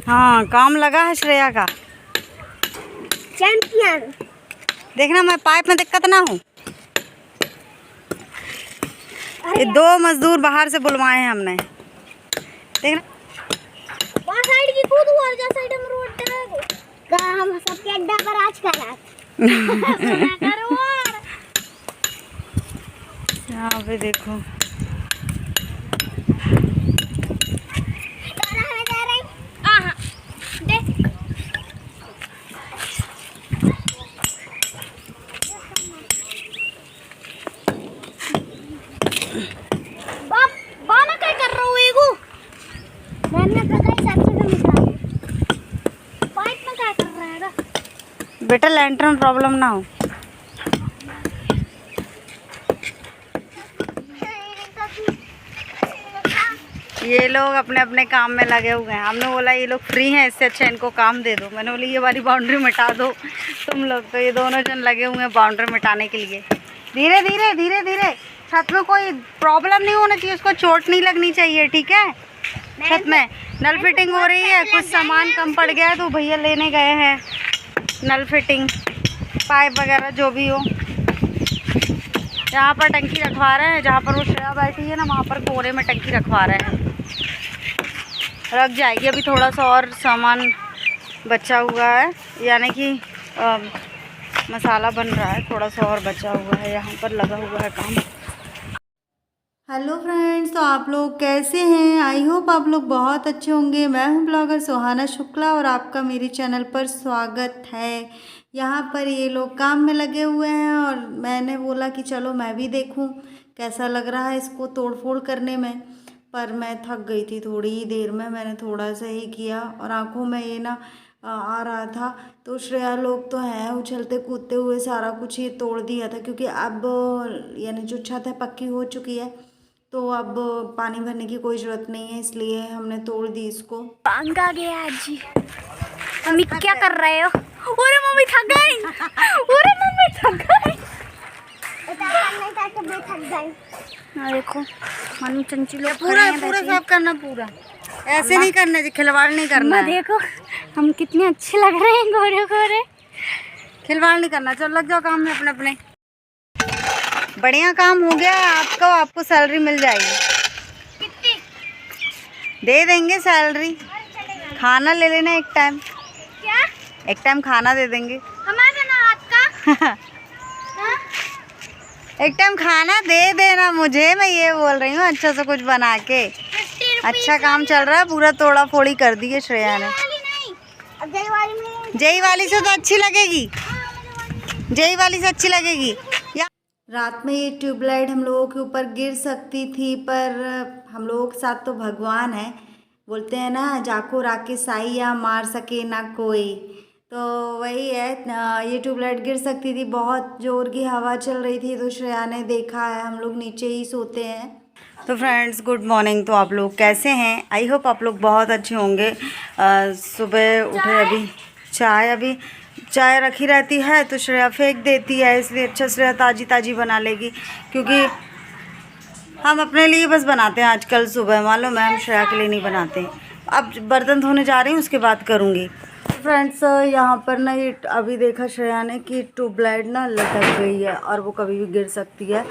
हाँ काम लगा है श्रेया का। चैंपियन देखना मैं पाइप में दिक्कत ना हो। ये 2 मजदूर बाहर से बुलवाए हैं हमने। देखना वहाँ साइड की कूद और जा साइड में रोड पे का हम सबके अड्डा पर आज करा करो और यहाँ पे देखो बेटा लैंटर में प्रॉब्लम ना हो। ये लोग अपने अपने काम में लगे हुए हैं। हमने बोला ये लोग फ्री हैं, इससे अच्छा इनको काम दे दो। मैंने बोली ये वाली बाउंड्री मिटा दो तुम लोग। तो ये दोनों जन लगे हुए हैं बाउंड्री मिटाने के लिए। धीरे धीरे धीरे धीरे। छत में कोई प्रॉब्लम नहीं होना चाहिए, उसको चोट नहीं लगनी चाहिए, ठीक है। छत में नल फिटिंग हो रही है, कुछ सामान कम पड़ गया है तो भैया लेने गए हैं नल फिटिंग, पाइप वगैरह जो भी हो। यहाँ पर टंकी रखवा रहे हैं, जहाँ पर वो श्रेया बैठी है ना वहाँ पर कोने में टंकी रखवा रहे हैं। रख जाएगी। अभी थोड़ा सा और सामान बचा हुआ है, यानी कि मसाला बन रहा है, थोड़ा सा और बचा हुआ है, यहाँ पर लगा हुआ है काम। हेलो फ्रेंड्स, तो आप लोग कैसे हैं? आई होप आप लोग बहुत अच्छे होंगे। मैं हूं ब्लॉगर सुहाना शुक्ला और आपका मेरे चैनल पर स्वागत है। यहाँ पर ये लोग काम में लगे हुए हैं और मैंने बोला कि चलो मैं भी देखूं कैसा लग रहा है इसको तोड़ फोड़ करने में। पर मैं थक गई थी थोड़ी ही देर में, मैंने थोड़ा सा ही किया और आंखों में ये ना आ रहा था। तो श्रेया लोग तो हैं उछलते कूदते हुए सारा कुछ ये तोड़ दिया था, क्योंकि अब यानी जो छत है पक्की हो चुकी है तो अब पानी भरने की कोई ज़रूरत नहीं है, इसलिए हमने तोड़ दी इसको। पांग आ गया आज। मम्मी क्या कर रहे हो? अरे मम्मी थक गई। अरे मम्मी थक गई। देखो मनु चंची लोग पूरा पूरा साफ करना, पूरा ऐसे नहीं करना, खिलवाड़ नहीं करना है। देखो हम कितने अच्छे लग रहे हैं, गोरे गोरे। खिलवाड़ नहीं करना। चलो लग जाओ काम में अपने अपने। बढ़िया काम हो गया आपका, आपको सैलरी मिल जाएगी। कितनी दे देंगे सैलरी। खाना ले लेना एक टाइम। क्या? एक टाइम खाना दे देंगे। हमारे ना हाथ का एक टाइम खाना दे देना मुझे, मैं ये बोल रही हूँ, अच्छा से कुछ बना के। अच्छा काम चल रहा है, पूरा तोड़ा फोड़ी कर दी है श्रेया ने। जय वाली से तो अच्छी लगेगी, जय वाली से अच्छी लगेगी। रात में ये ट्यूबलाइट हम लोगों के ऊपर गिर सकती थी, पर हम लोगों के साथ तो भगवान है। बोलते हैं ना, जाको राके साइया मार सके ना कोई। तो वही है, ये ट्यूबलाइट गिर सकती थी, बहुत ज़ोर की हवा चल रही थी। तो श्रेया ने देखा है, हम लोग नीचे ही सोते हैं। तो फ्रेंड्स गुड मॉर्निंग। तो आप लोग कैसे हैं? आई होप आप लोग बहुत अच्छे होंगे। सुबह उठे, अभी चाय रखी रहती है तो श्रेया फेंक देती है, इसलिए अच्छा श्रेया ताज़ी ताज़ी बना लेगी, क्योंकि हम अपने लिए बस बनाते हैं आजकल सुबह, मालूम है, हम श्रेया के लिए नहीं बनाते। अब बर्तन धोने जा रही हूँ, उसके बाद करूँगी। फ्रेंड्स यहाँ पर ना ये अभी देखा श्रेया ने कि ट्यूबलाइट ना लटक गई है और वो कभी भी गिर सकती है।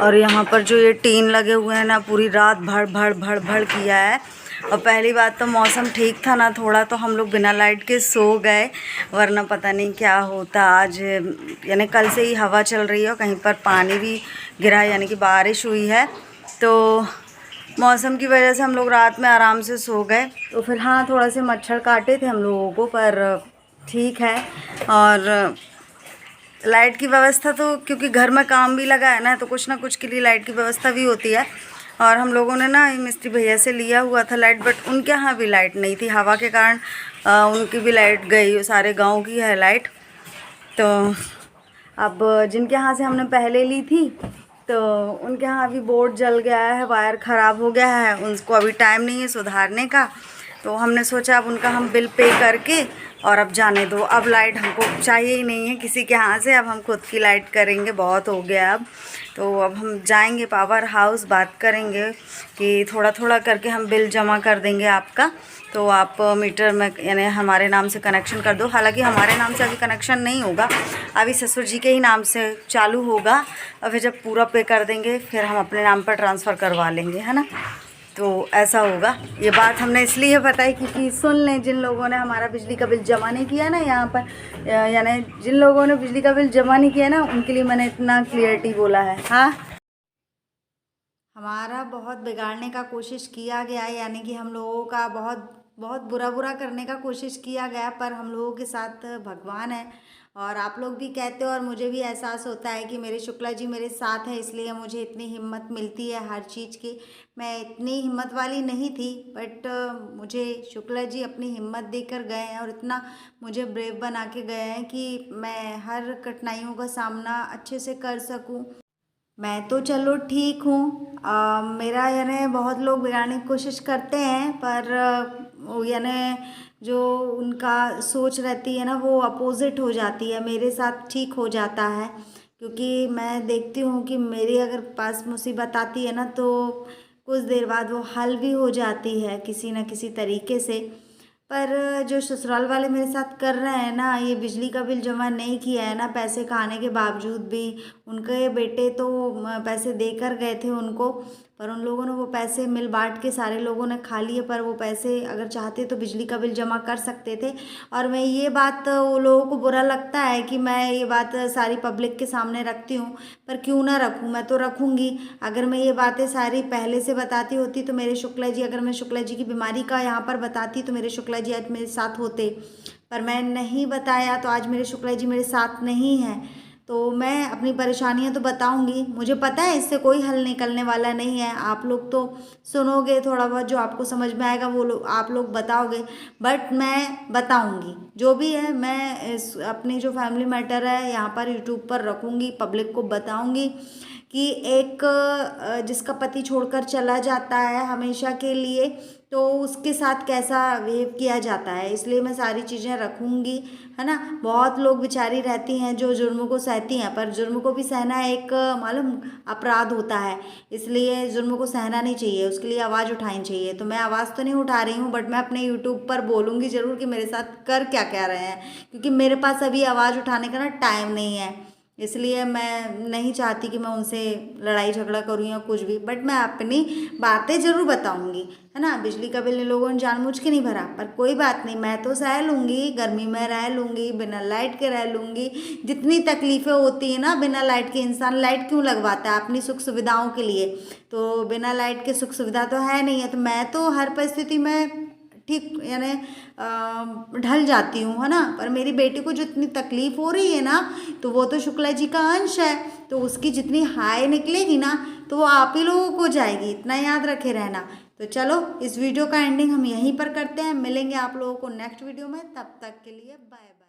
और यहाँ पर जो ये टीन लगे हुए हैं ना, पूरी रात भड़ भड़ भड़ भड़ किया है। और पहली बात तो मौसम ठीक था ना थोड़ा, तो हम लोग बिना लाइट के सो गए, वरना पता नहीं क्या होता आज। यानी कल से ही हवा चल रही है और कहीं पर पानी भी गिरा है, यानी कि बारिश हुई है। तो मौसम की वजह से हम लोग रात में आराम से सो गए। तो फिर हाँ, थोड़ा से मच्छर काटे थे हम लोगों को, पर ठीक है। और लाइट की व्यवस्था तो, क्योंकि घर में काम भी लगा है ना, तो कुछ ना कुछ के लिए लाइट की व्यवस्था भी होती है। और हम लोगों ने ना मिस्त्री भैया से लिया हुआ था लाइट, बट उनके यहाँ भी लाइट नहीं थी, हवा के कारण उनकी भी लाइट गई। सारे गांव की है लाइट। तो अब जिनके यहाँ से हमने पहले ली थी, तो उनके यहाँ अभी बोर्ड जल गया है, वायर ख़राब हो गया है, उनको अभी टाइम नहीं है सुधारने का। तो हमने सोचा अब उनका हम बिल पे करके और अब जाने दो, अब लाइट हमको चाहिए ही नहीं है किसी के यहाँ से, अब हम खुद की लाइट करेंगे, बहुत हो गया अब। तो अब हम जाएंगे पावर हाउस, बात करेंगे कि थोड़ा थोड़ा करके हम बिल जमा कर देंगे आपका, तो आप मीटर में यानी हमारे नाम से कनेक्शन कर दो। हालांकि हमारे नाम से अभी कनेक्शन नहीं होगा, अभी ससुर जी के ही नाम से चालू होगा, और फिर जब पूरा पे कर देंगे फिर हम अपने नाम पर ट्रांसफ़र करवा लेंगे, है ना। तो ऐसा होगा। ये बात हमने इसलिए बताई क्योंकि सुन लें जिन लोगों ने हमारा बिजली का बिल जमा नहीं किया ना यहाँ पर, यानी जिन लोगों ने बिजली का बिल जमा नहीं किया ना, उनके लिए मैंने इतना क्लियरिटी बोला है। हाँ, हमारा बहुत बिगाड़ने का कोशिश किया गया, यानी कि हम लोगों का बहुत बहुत बुरा करने का कोशिश किया गया, पर हम लोगों के साथ भगवान है। और आप लोग भी कहते हो और मुझे भी एहसास होता है कि मेरे शुक्ला जी मेरे साथ हैं, इसलिए मुझे इतनी हिम्मत मिलती है हर चीज़ की। मैं इतनी हिम्मत वाली नहीं थी, बट मुझे शुक्ला जी अपनी हिम्मत देकर गए हैं और इतना मुझे ब्रेव बना के गए हैं कि मैं हर कठिनाइयों का सामना अच्छे से कर सकूं। मैं तो चलो ठीक हूँ, मेरा यानी बहुत लोग बिगाड़ने की कोशिश करते हैं, पर यानी जो उनका सोच रहती है ना वो अपोजिट हो जाती है, मेरे साथ ठीक हो जाता है। क्योंकि मैं देखती हूँ कि मेरी अगर पास मुसीबत आती है ना तो कुछ देर बाद वो हल भी हो जाती है किसी न किसी तरीके से। पर जो ससुराल वाले मेरे साथ कर रहे हैं ना, ये बिजली का बिल जमा नहीं किया है ना, पैसे खाने के बावजूद भी, उनके बेटे तो पैसे देकर गए थे उनको, पर उन लोगों ने वो पैसे मिल बांट के सारे लोगों ने खा लिए। पर वो पैसे अगर चाहते तो बिजली का बिल जमा कर सकते थे। और मैं ये बात, वो लोगों को बुरा लगता है कि मैं ये बात सारी पब्लिक के सामने रखती हूँ, पर क्यों ना रखूँ, मैं तो रखूँगी। अगर मैं ये बातें सारी पहले से बताती होती तो मेरे शुक्ला जी, अगर मैं शुक्ला जी की बीमारी का यहाँ पर बताती तो मेरे शुक्ला जी आज मेरे साथ होते, पर मैं नहीं बताया तो आज मेरे शुक्ला जी मेरे साथ नहीं हैं। तो मैं अपनी परेशानियां तो बताऊंगी, मुझे पता है इससे कोई हल निकलने वाला नहीं है। आप लोग तो सुनोगे, थोड़ा बहुत जो आपको समझ में आएगा वो आप लोग बताओगे, बट मैं बताऊंगी जो भी है। मैं अपनी जो फैमिली मैटर है यहाँ पर यूट्यूब पर रखूँगी, पब्लिक को बताऊंगी कि एक जिसका पति छोड़कर चला जाता है हमेशा के लिए, तो उसके साथ कैसा बिहेव किया जाता है, इसलिए मैं सारी चीज़ें रखूँगी, है ना। बहुत लोग बेचारी रहती हैं जो जुर्म को सहती हैं, पर जुर्म को भी सहना एक मालूम अपराध होता है, इसलिए जुर्म को सहना नहीं चाहिए, उसके लिए आवाज़ उठानी चाहिए। तो मैं आवाज़ तो नहीं उठा रही हूँ, बट मैं अपने यूट्यूब पर बोलूँगी ज़रूर कि मेरे साथ कर क्या क्या रहे हैं, क्योंकि मेरे पास अभी आवाज़ उठाने का ना टाइम नहीं है, इसलिए मैं नहीं चाहती कि मैं उनसे लड़ाई झगड़ा करूँ या कुछ भी, बट मैं अपनी बातें ज़रूर बताऊँगी, है ना। बिजली का बिल इन लोगों ने जानबूझ के नहीं भरा, पर कोई बात नहीं, मैं तो सह लूँगी, गर्मी में रह लूँगी, बिना लाइट के रह लूँगी। जितनी तकलीफ़ें होती हैं ना बिना लाइट के, इंसान लाइट क्यों लगवाता है, अपनी सुख सुविधाओं के लिए, तो बिना लाइट के सुख सुविधा तो है नहीं है। तो मैं तो हर परिस्थिति में ठीक यानी ढल जाती हूँ, है ना। पर मेरी बेटी को जो इतनी तकलीफ हो रही है ना, तो वो तो शुक्ला जी का अंश है, तो उसकी जितनी हाय निकलेगी ना तो वो आप ही लोगों को जाएगी, इतना याद रखे रहना। तो चलो इस वीडियो का एंडिंग हम यहीं पर करते हैं, मिलेंगे आप लोगों को नेक्स्ट वीडियो में, तब तक के लिए बाय।